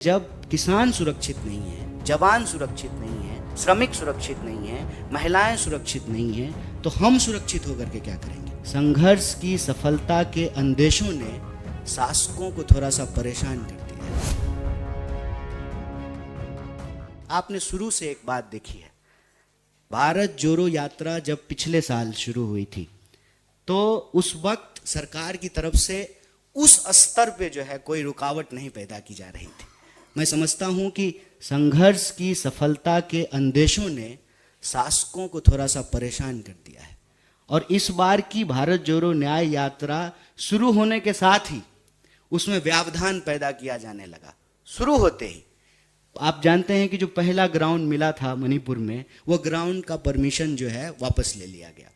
जब किसान सुरक्षित नहीं है, जवान सुरक्षित नहीं है, श्रमिक सुरक्षित नहीं है, महिलाएं सुरक्षित नहीं है, तो हम सुरक्षित होकर के क्या करेंगे? संघर्ष की सफलता के अंदेशों ने शासकों को थोड़ा सा परेशान कर दिया है। आपने शुरू से एक बात देखी है, भारत जोड़ो यात्रा जब पिछले साल शुरू हुई थी तो उस वक्त सरकार की तरफ से उस स्तर पे जो है कोई रुकावट नहीं पैदा की जा रही थी। मैं समझता हूं कि संघर्ष की सफलता के अंदेशों ने शासकों को थोड़ा सा परेशान कर दिया है और इस बार की भारत जोड़ो न्याय यात्रा शुरू होने के साथ ही उसमें व्यवधान पैदा किया जाने लगा। शुरू होते ही आप जानते हैं कि जो पहला ग्राउंड मिला था मणिपुर में, वो ग्राउंड का परमिशन जो है वापस ले लिया गया।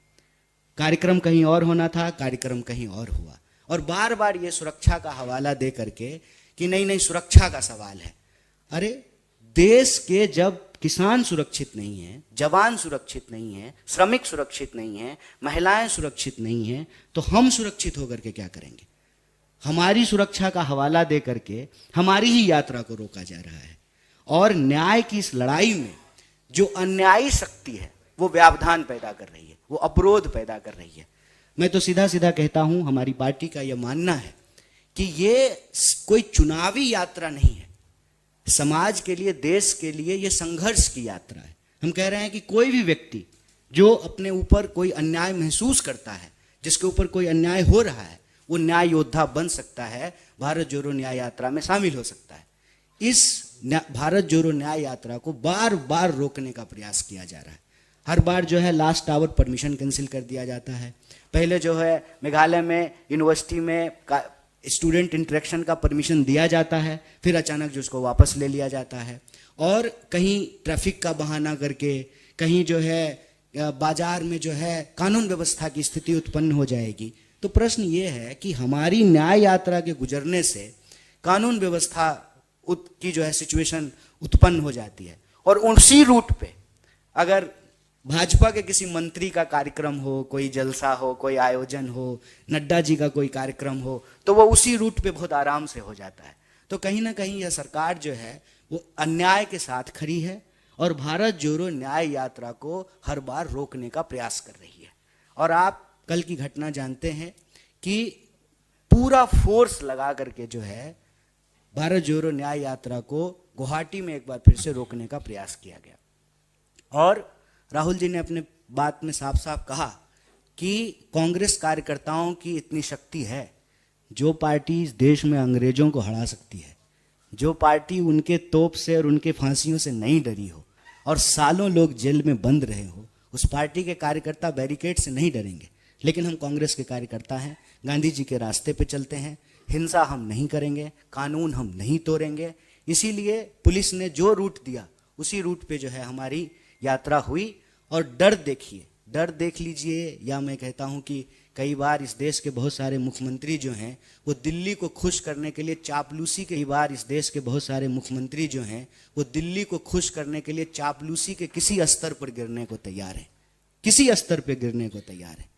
कार्यक्रम कहीं और होना था, कार्यक्रम कहीं और हुआ और बार बार ये सुरक्षा का हवाला दे करके कि नहीं सुरक्षा का सवाल है। अरे देश के जब किसान सुरक्षित नहीं है, जवान सुरक्षित नहीं है, श्रमिक सुरक्षित नहीं है, महिलाएं सुरक्षित नहीं है, तो हम सुरक्षित होकर के क्या करेंगे? हमारी सुरक्षा का हवाला दे करके हमारी ही यात्रा को रोका जा रहा है और न्याय की इस लड़ाई में जो अन्यायी शक्ति है वो व्यवधान पैदा कर रही है, वो अवरोध पैदा कर रही है। मैं तो सीधा सीधा कहता हूं, हमारी पार्टी का यह मानना है कि ये कोई चुनावी यात्रा नहीं है। समाज के लिए, देश के लिए ये संघर्ष की यात्रा है। हम कह रहे हैं कि कोई भी व्यक्ति जो अपने ऊपर कोई अन्याय महसूस करता है, जिसके ऊपर कोई अन्याय हो रहा है, वो न्याय योद्धा बन सकता है, भारत जोड़ो न्याय यात्रा में शामिल हो सकता है। इस भारत जोड़ो न्याय यात्रा को बार बार रोकने का प्रयास किया जा रहा है। हर बार जो है लास्ट आवर परमिशन कैंसिल कर दिया जाता है। पहले जो है मेघालय में यूनिवर्सिटी में स्टूडेंट इंटरेक्शन का परमिशन दिया जाता है, फिर अचानक जो उसको वापस ले लिया जाता है और कहीं ट्रैफिक का बहाना करके, कहीं जो है बाजार में जो है कानून व्यवस्था की स्थिति उत्पन्न हो जाएगी। तो प्रश्न ये है कि हमारी न्याय यात्रा के गुजरने से कानून व्यवस्था की जो है सिचुएशन उत्पन्न हो जाती है और उसी रूट पे अगर भाजपा के किसी मंत्री का कार्यक्रम हो, कोई जलसा हो, कोई आयोजन हो, नड्डा जी का कोई कार्यक्रम हो, तो वो उसी रूट पे बहुत आराम से हो जाता है। तो कहीं ना कहीं यह सरकार जो है वो अन्याय के साथ खड़ी है और भारत जोड़ो न्याय यात्रा को हर बार रोकने का प्रयास कर रही है। और आप कल की घटना जानते हैं कि पूरा फोर्स लगा करके जो है भारत जोड़ो न्याय यात्रा को गुवाहाटी में एक बार फिर से रोकने का प्रयास किया गया। और राहुल जी ने अपने बात में साफ साफ कहा कि कांग्रेस कार्यकर्ताओं की इतनी शक्ति है, जो पार्टी इस देश में अंग्रेजों को हरा सकती है, जो पार्टी उनके तोप से और उनके फांसियों से नहीं डरी हो और सालों लोग जेल में बंद रहे हो, उस पार्टी के कार्यकर्ता बैरिकेड से नहीं डरेंगे। लेकिन हम कांग्रेस के कार्यकर्ता हैं, गांधी जी के रास्ते पे चलते हैं, हिंसा हम नहीं करेंगे, कानून हम नहीं तोड़ेंगे। इसीलिए पुलिस ने जो रूट दिया उसी रूट पे जो है हमारी यात्रा हुई। और डर देखिए, डर देख लीजिए, या मैं कहता हूं कि कई बार इस देश के बहुत सारे मुख्यमंत्री जो हैं वो दिल्ली को खुश करने के लिए चापलूसी के चापलूसी के किसी स्तर पर गिरने को तैयार है, किसी स्तर पर गिरने को तैयार है।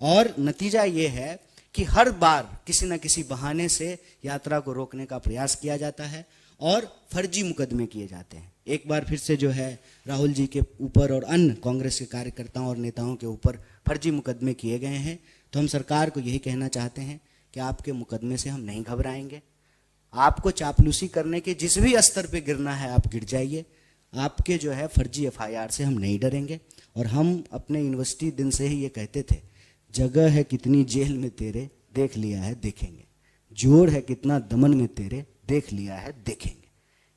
और नतीजा ये है कि हर बार किसी न किसी बहाने से यात्रा को रोकने का प्रयास किया जाता है और फर्जी मुकदमे किए जाते हैं। एक बार फिर से जो है राहुल जी के ऊपर और अन्य कांग्रेस के कार्यकर्ताओं और नेताओं के ऊपर फर्जी मुकदमे किए गए हैं। तो हम सरकार को यही कहना चाहते हैं कि आपके मुकदमे से हम नहीं घबराएंगे। आपको चापलूसी करने के जिस भी स्तर पे गिरना है आप गिर जाइए। आपके जो है फर्जी FIR से हम नहीं डरेंगे। और हम अपने यूनिवर्सिटी दिन से ही ये कहते थे, जगह है कितनी जेल में तेरे, देख लिया है देखेंगे। जोर है कितना दमन में तेरे, देख लिया है देखेंगे।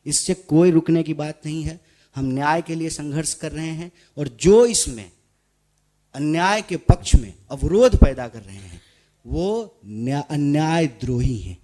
इससे कोई रुकने की बात नहीं है। हम न्याय के लिए संघर्ष कर रहे हैं और जो इसमें अन्याय के पक्ष में अवरोध पैदा कर रहे हैं वो अन्याय द्रोही हैं।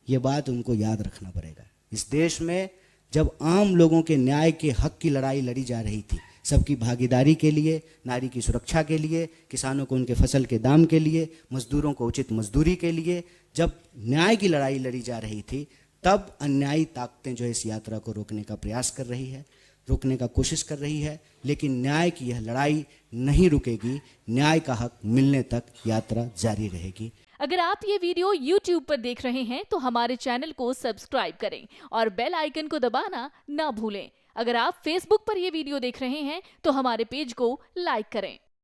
ये बात उनको याद रखना पड़ेगा। इस देश में जब आम लोगों के न्याय के हक की लड़ाई लड़ी जा रही थी, सबकी भागीदारी के लिए, नारी की सुरक्षा के लिए, किसानों को उनके फसल के दाम के लिए, मजदूरों को उचित मजदूरी के लिए, जब न्याय की लड़ाई लड़ी जा रही थी, तब अन्यायी ताकतें जो इस यात्रा को रोकने का प्रयास कर रही है, रोकने का कोशिश कर रही है। लेकिन न्याय की यह लड़ाई नहीं रुकेगी। न्याय का हक मिलने तक यात्रा जारी रहेगी। अगर आप ये वीडियो YouTube पर देख रहे हैं तो हमारे चैनल को सब्सक्राइब करें और बेल आइकन को दबाना ना भूलें। अगर आप Facebook पर ये वीडियो देख रहे हैं तो हमारे पेज को लाइक करें।